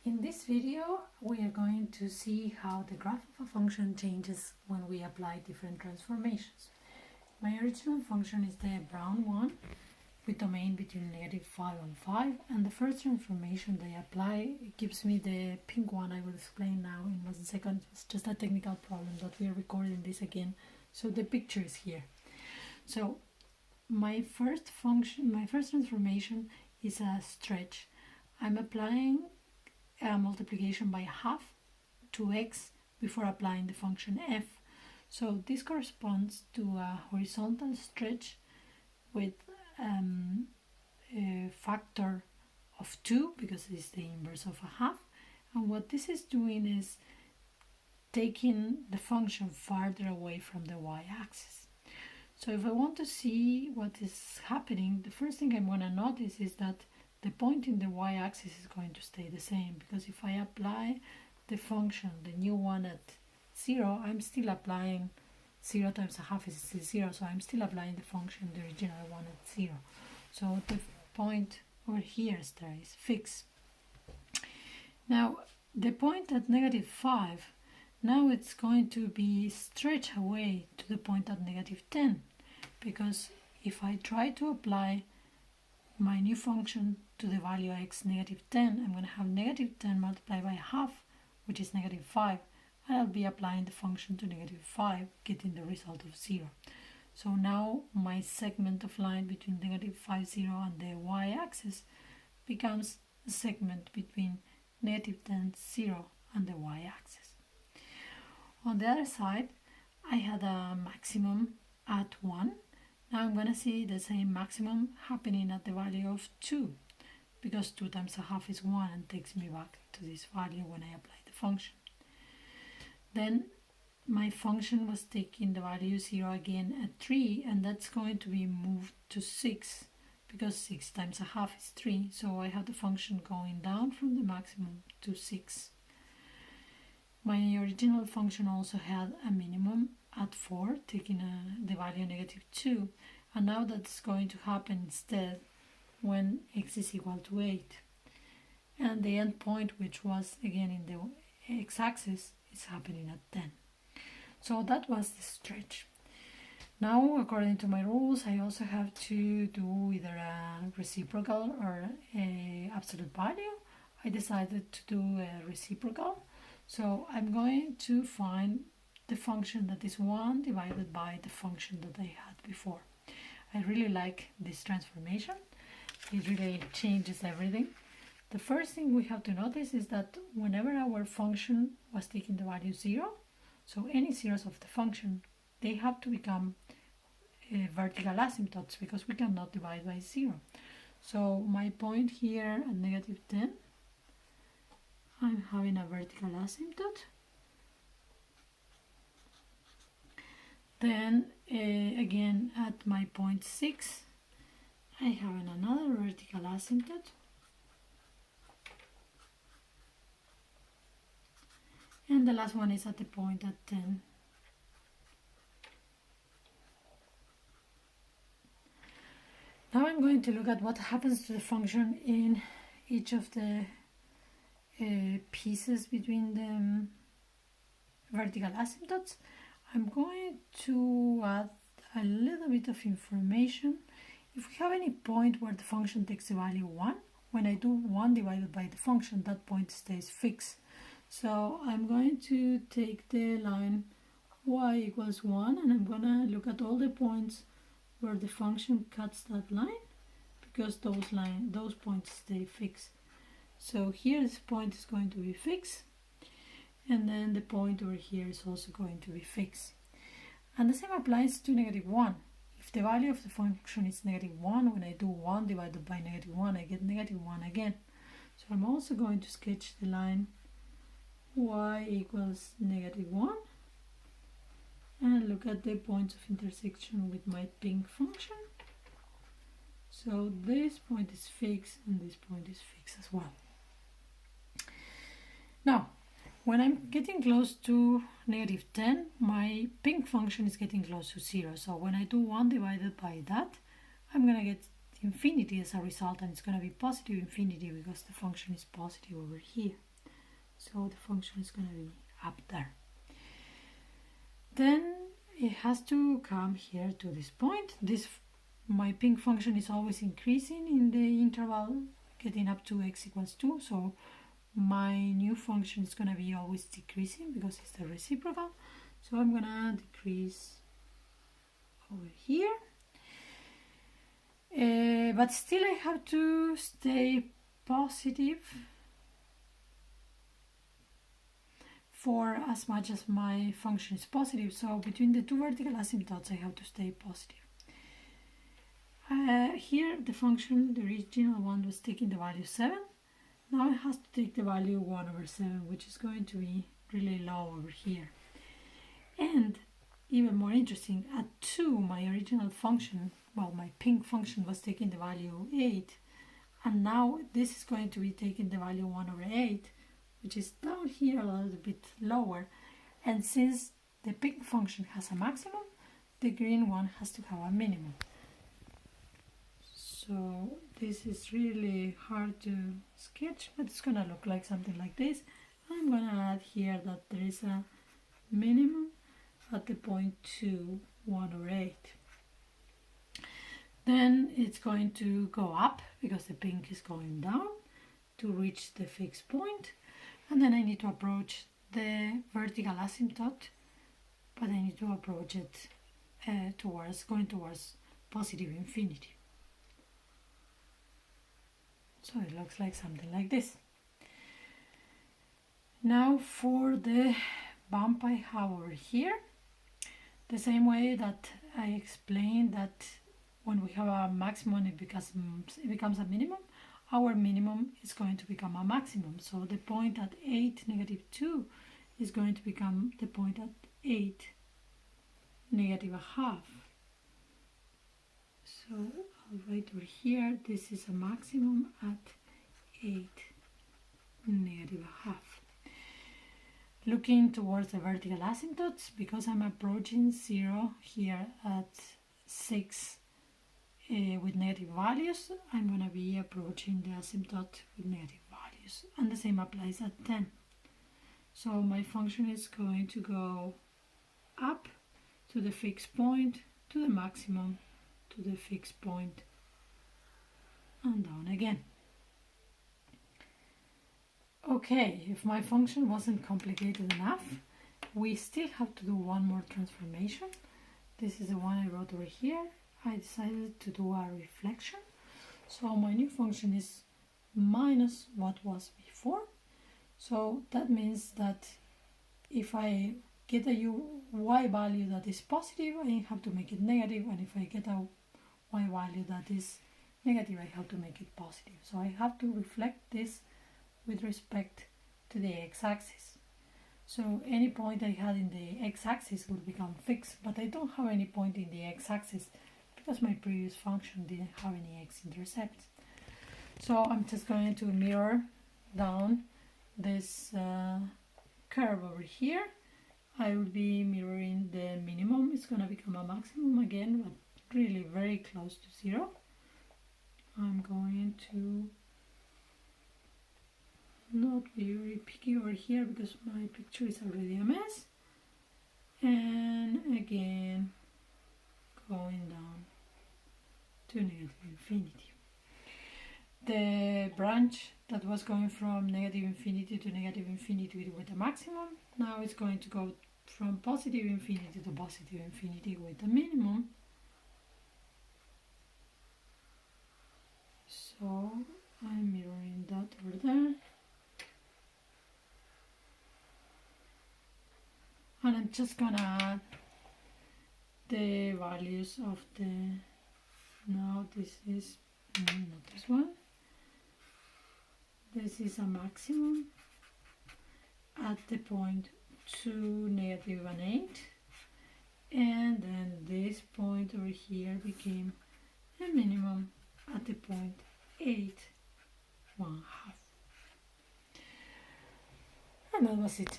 In this video, we are going to see how the graph of a function changes when we apply different transformations. My original function is the brown one with domain between -5 and 5, and the first transformation that I apply gives me the pink one. I will explain now in 1 second. It's just a technical problem that we are recording this again, so the picture is here. So my first transformation is a stretch. I'm applying a multiplication by half to x before applying the function f. So this corresponds to a horizontal stretch with a factor of 2 because it's the inverse of a half. And what this is doing is taking the function farther away from the y-axis. So if I want to see what is happening, the first thing I'm going to notice is that the point in the y-axis is going to stay the same, because if I apply the function, the new one at 0, I'm still applying 0 times a half is still 0, so I'm still applying the function, the original one at 0. So the point over here stays fixed. Now the point at -5, now it's going to be stretched away to the point at -10, because if I try to apply my new function to the value x -10, I'm going to have -10 multiplied by half, which is -5, and I'll be applying the function to -5, getting the result of 0. So now my segment of line between -5, 0 and the y-axis becomes a segment between -10, 0 and the y-axis. On the other side, I had a maximum at 1. Now I'm going to see the same maximum happening at the value of 2, because 2 times a half is 1 and takes me back to this value when I apply the function. Then my function was taking the value 0 again at 3, and that's going to be moved to 6, because 6 times a half is 3, so I have the function going down from the maximum to 6. My original function also had a minimum at 4, taking the value -2, and now that's going to happen instead when x is equal to 8. And the end point, which was again in the x-axis, is happening at 10. So that was the stretch. Now, according to my rules, I also have to do either a reciprocal or a absolute value. I decided to do a reciprocal. So I'm going to find the function that is 1 divided by the function that I had before. I really like this transformation. It really changes everything. The first thing we have to notice is that whenever our function was taking the value 0, so any zeros of the function, they have to become vertical asymptotes, because we cannot divide by 0. So my point here at -10, I'm having a vertical asymptote. Then again at my point 6, I have another vertical asymptote. And the last one is at the point at 10. Now I'm going to look at what happens to the function in each of the pieces between the vertical asymptotes. I'm going to add a little bit of information. If we have any point where the function takes the value 1, when I do 1 divided by the function, that point stays fixed. So I'm going to take the line y equals 1, and I'm going to look at all the points where the function cuts that line, because those points stay fixed. So here this point is going to be fixed, and then the point over here is also going to be fixed. And the same applies to -1. If the value of the function is -1, when I do 1 divided by -1, I get -1 again. So I'm also going to sketch the line y equals -1 and look at the points of intersection with my pink function. So this point is fixed and this point is fixed as well. Now, when I'm getting close to -10, my pink function is getting close to 0. So when I do 1 divided by that, I'm going to get infinity as a result, and it's going to be positive infinity because the function is positive over here. so the function is going to be up there. Then it has to come here to this point. My pink function is always increasing in the interval, getting up to x equals 2, so my new function is going to be always decreasing because it's the reciprocal. So I'm going to decrease over here. But still I have to stay positive for as much as my function is positive. So between the two vertical asymptotes I have to stay positive. Here the function, the original one, was taking the value 7. Now it has to take the value 1 over 7, which is going to be really low over here. And even more interesting, at 2 my original function, well, my pink function was taking the value 8, and now this is going to be taking the value 1 over 8, which is down here a little bit lower. And since the pink function has a maximum, the green one has to have a minimum. So this is really hard to sketch, but it's gonna look like something like this. I'm gonna add here that there is a minimum at the point 2, 1 over 8. Then it's going to go up because the pink is going down to reach the fixed point. And then I need to approach the vertical asymptote, but I need to approach it going towards positive infinity. So it looks like something like this. Now for the bump I have over here, the same way that I explained that when we have a maximum it becomes a minimum, our minimum is going to become a maximum. So the point at 8, negative 2 is going to become the point at 8, negative a half. So I'll write over here, this is a maximum at 8, negative a half. Looking towards the vertical asymptotes, because I'm approaching 0 here at 6 with negative values, I'm going to be approaching the asymptote with negative values. And the same applies at 10. So my function is going to go up to the fixed point, to the maximum, to the fixed point, and down again. Okay, if my function wasn't complicated enough, we still have to do one more transformation. This is the one I wrote over here. I decided to do a reflection. So my new function is minus what was before. So that means that if I get a y value that is positive, I have to make it negative, and if I get a y value that is negative, I have to make it positive. So I have to reflect this with respect to the x-axis. So any point I had in the x-axis will become fixed, but I don't have any point in the x-axis because my previous function didn't have any x-intercepts. So I'm just going to mirror down this curve over here. I will be mirroring the minimum. It's going to become a maximum again, but really very close to 0. I'm going to not be very picky over here because my picture is already a mess. And again, going down to negative infinity. The branch that was going from negative infinity to negative infinity with a maximum, now it's going to go from positive infinity to positive infinity with a minimum. So I'm mirroring that over there. And I'm just gonna add the values of the, now this is not this one. This is a maximum at the point 2, negative and 8. And then this point over here became a minimum at the point 8, 1/2. And that was it.